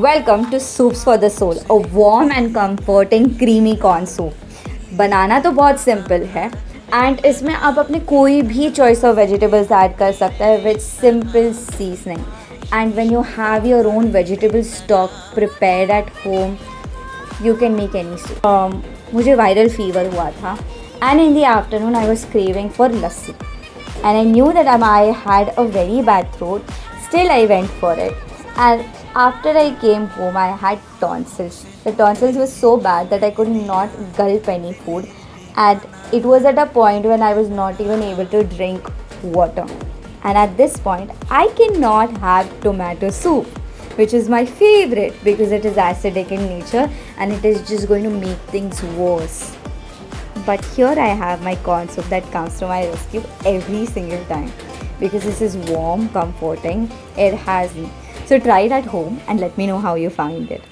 Welcome to Soups for the Soul, a warm and comforting creamy corn soup. बनाना तो बहुत simple है and इसमें आप अपने कोई भी चॉइस ऑफ वेजिटेबल्स ऐड कर सकते हैं with simple seasoning and when you have your own vegetable stock prepared at home you can make any soup. मुझे वायरल फीवर हुआ था and in the afternoon I was craving for lassi and I knew that I had a very bad throat. Still, I went for it. And after I came home, I had tonsils. The tonsils were so bad that I could not gulp any food. And it was at a point when I was not even able to drink water. And at this point, I cannot have tomato soup, which is my favorite because it is acidic in nature and it is just going to make things worse. But here I have my corn soup that comes to my rescue every single time because this is warm, comforting, it has me. So try it at home and let me know how you find it.